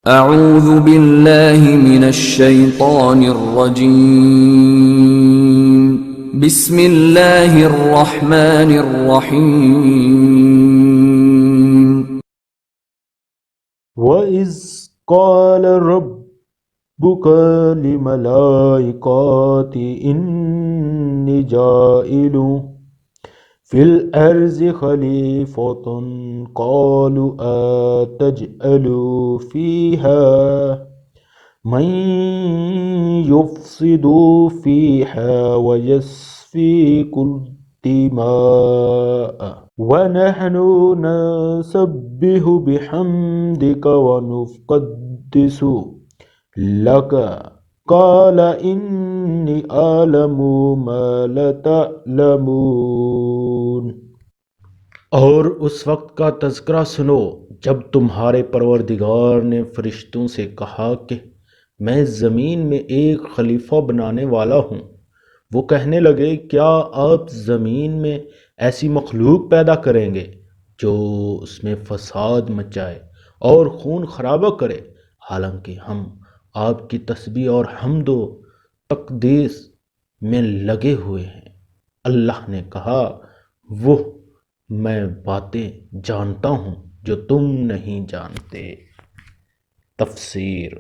اعوذ باللہ من الشیطان الرجیم بسم اللہ الرحمن الرحیم وَإِذْ قَالَ رَبُّكَ لِلْمَلَائِكَةِ إِنِّي جَاعِلٌ فِي الْأَرْضِ خَلِيفَةً قَالُوا أَتَجْعَلُ فِيهَا مَن يُفْسِدُ فِيهَا وَيَسْفِكُ الدِّمَاءَ وَنَحْنُ نُسَبِّحُ بِحَمْدِكَ وَنُقَدِّسُ لَكَ قَالَ إِنِّي أَعْلَمُ مَا لَا تَعْلَمُونَ۔ اور اس وقت کا تذکرہ سنو جب تمہارے پروردگار نے فرشتوں سے کہا کہ میں زمین میں ایک خلیفہ بنانے والا ہوں۔ وہ کہنے لگے کیا آپ زمین میں ایسی مخلوق پیدا کریں گے جو اس میں فساد مچائے اور خون خرابہ کرے، حالانکہ ہم آپ کی تسبیح اور حمد و تقدیس میں لگے ہوئے ہیں۔ اللہ نے کہا وہ میں باتیں جانتا ہوں جو تم نہیں جانتے۔ تفسیر۔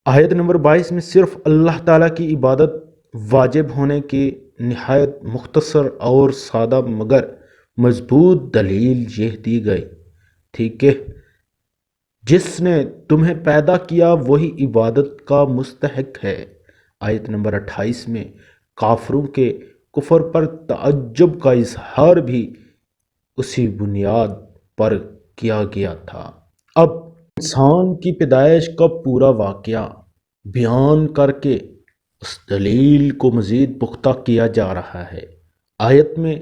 آیت نمبر 22 میں صرف اللہ تعالیٰ کی عبادت واجب ہونے کی نہایت مختصر اور سادہ مگر مضبوط دلیل یہ دی گئی تھی کہ جس نے تمہیں پیدا کیا وہی عبادت کا مستحق ہے۔ آیت نمبر 28 میں کافروں کے کفر پر تعجب کا اظہار بھی اسی بنیاد پر کیا گیا تھا۔ اب انسان کی پیدائش کا پورا واقعہ بیان کر کے اس دلیل کو مزید پختہ کیا جا رہا ہے۔ آیت میں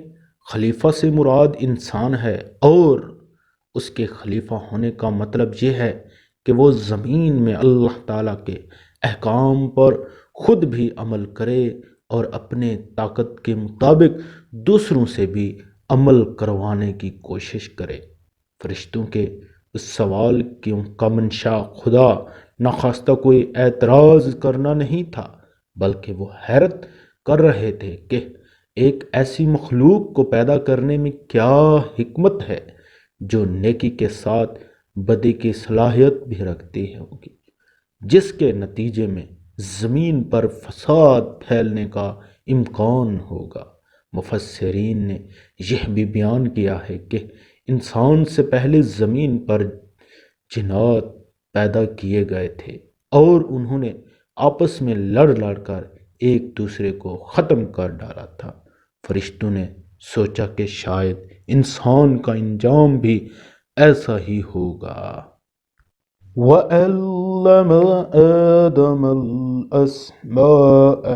خلیفہ سے مراد انسان ہے اور اس کے خلیفہ ہونے کا مطلب یہ ہے کہ وہ زمین میں اللہ تعالیٰ کے احکام پر خود بھی عمل کرے اور اپنے طاقت کے مطابق دوسروں سے بھی عمل کروانے کی کوشش کرے۔ فرشتوں کے اس سوال کا منشا خدا نخواستہ کوئی اعتراض کرنا نہیں تھا، بلکہ وہ حیرت کر رہے تھے کہ ایک ایسی مخلوق کو پیدا کرنے میں کیا حکمت ہے جو نیکی کے ساتھ بدی کی صلاحیت بھی رکھتی ہوگی، جس کے نتیجے میں زمین پر فساد پھیلنے کا امکان ہوگا۔ مفسرین نے یہ بھی بیان کیا ہے کہ انسان سے پہلے زمین پر جنات پیدا کیے گئے تھے اور انہوں نے آپس میں لڑ کر ایک دوسرے کو ختم کر ڈالا تھا۔ فرشتوں نے سوچا کہ شاید انسان کا انجام بھی ایسا ہی ہوگا۔ وَعَلَّمَ آدَمَ الْأَسْمَاءَ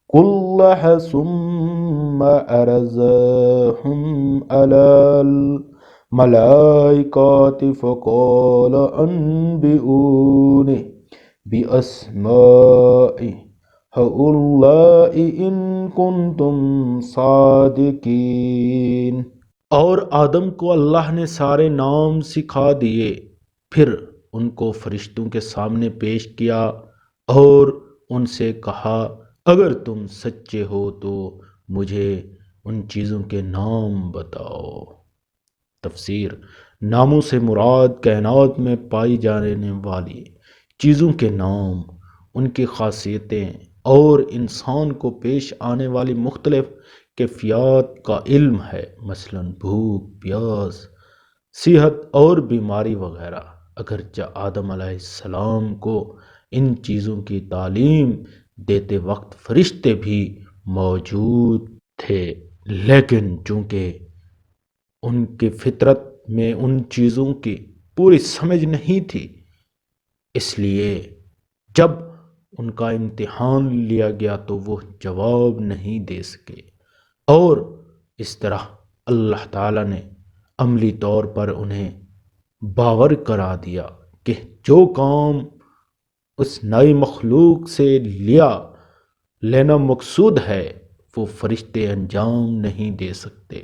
كُلَّهَا ثُمَّ عَرَضَهُمْ عَلَى الْمَلَائِكَةِ فَقَالَ أَنبِئُونِي بِأَسْمَاءِ هَؤُلَاءِ إِن كُنتُمْ صَادِقِينَ۔ اور آدم کو اللہ نے سارے نام سکھا دیے، پھر ان کو فرشتوں کے سامنے پیش کیا اور ان سے کہا اگر تم سچے ہو تو مجھے ان چیزوں کے نام بتاؤ۔ تفسیر۔ ناموں سے مراد کائنات میں پائی جانے والی چیزوں کے نام، ان کی خاصیتیں اور انسان کو پیش آنے والی مختلف کیفیات کا علم ہے، مثلا بھوک، پیاس، صحت اور بیماری وغیرہ۔ اگرچہ آدم علیہ السلام کو ان چیزوں کی تعلیم دیتے وقت فرشتے بھی موجود تھے، لیکن چونکہ ان کی فطرت میں ان چیزوں کی پوری سمجھ نہیں تھی، اس لیے جب ان کا امتحان لیا گیا تو وہ جواب نہیں دے سکے، اور اس طرح اللہ تعالیٰ نے عملی طور پر انہیں باور کرا دیا کہ جو کام اس نئی مخلوق سے لینا مقصود ہے وہ فرشتے انجام نہیں دے سکتے۔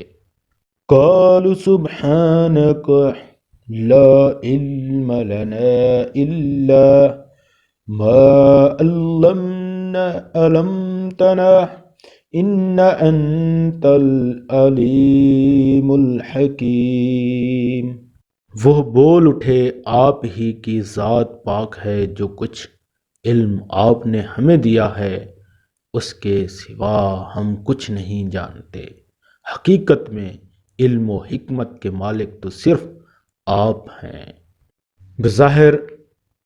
قالوا سبحانک لا علم لنا إلا ما علمتنا إن أنت العليم الحكيم۔ وہ بول اٹھے آپ ہی کی ذات پاک ہے، جو کچھ علم آپ نے ہمیں دیا ہے اس کے سوا ہم کچھ نہیں جانتے۔ حقیقت میں علم و حکمت کے مالک تو صرف آپ ہیں۔ بظاہر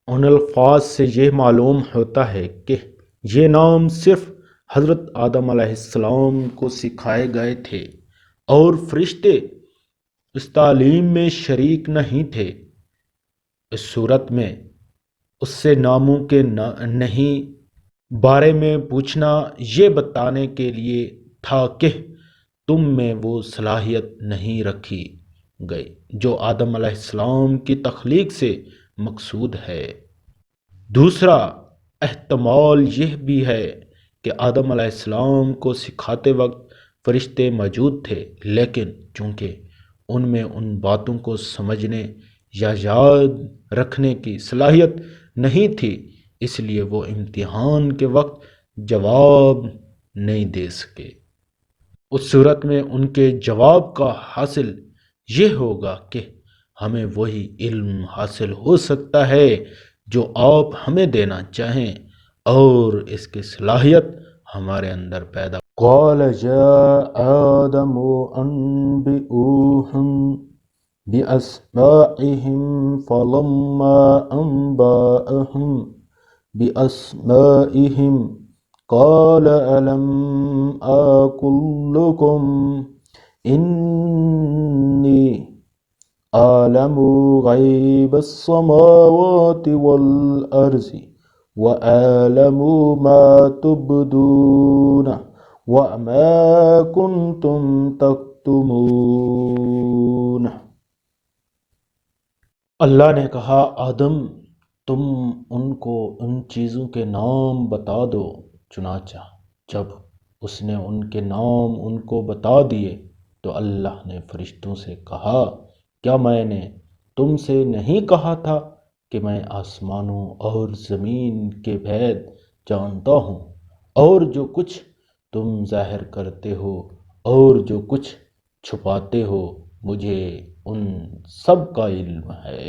ان الفاظ سے یہ معلوم ہوتا ہے کہ یہ نام صرف حضرت آدم علیہ السلام کو سکھائے گئے تھے اور فرشتے اس تعلیم میں شریک نہیں تھے۔ اس صورت میں اس سے ناممکن نہیں بارے میں پوچھنا یہ بتانے کے لیے تھا کہ تم میں وہ صلاحیت نہیں رکھی گئی جو آدم علیہ السلام کی تخلیق سے مقصود ہے۔ دوسرا احتمال یہ بھی ہے کہ آدم علیہ السلام کو سکھاتے وقت فرشتے موجود تھے، لیکن چونکہ ان میں ان باتوں کو سمجھنے یا یاد رکھنے کی صلاحیت نہیں تھی، اس لیے وہ امتحان کے وقت جواب نہیں دے سکے۔ اس صورت میں ان کے جواب کا حاصل یہ ہوگا کہ ہمیں وہی علم حاصل ہو سکتا ہے جو آپ ہمیں دینا چاہیں، اور اس کی صلاحیت ہمارے اندر پیدا۔ قال یا آدم انبئوہم بأسمائہم فلما انبأہم بأسمائہم قال ألم أقل لكم إني أعلم غيب السماوات والأرض وأعلم ما تبدون وما كنتم تكتمون۔ اللہ نے کہا آدم تم ان کو ان چیزوں کے نام بتا دو۔ چنانچہ جب اس نے ان کے نام ان کو بتا دیے تو اللہ نے فرشتوں سے کہا کیا میں نے تم سے نہیں کہا تھا کہ میں آسمانوں اور زمین کے بھید جانتا ہوں، اور جو کچھ تم ظاہر کرتے ہو اور جو کچھ چھپاتے ہو مجھے ان سب کا علم ہے۔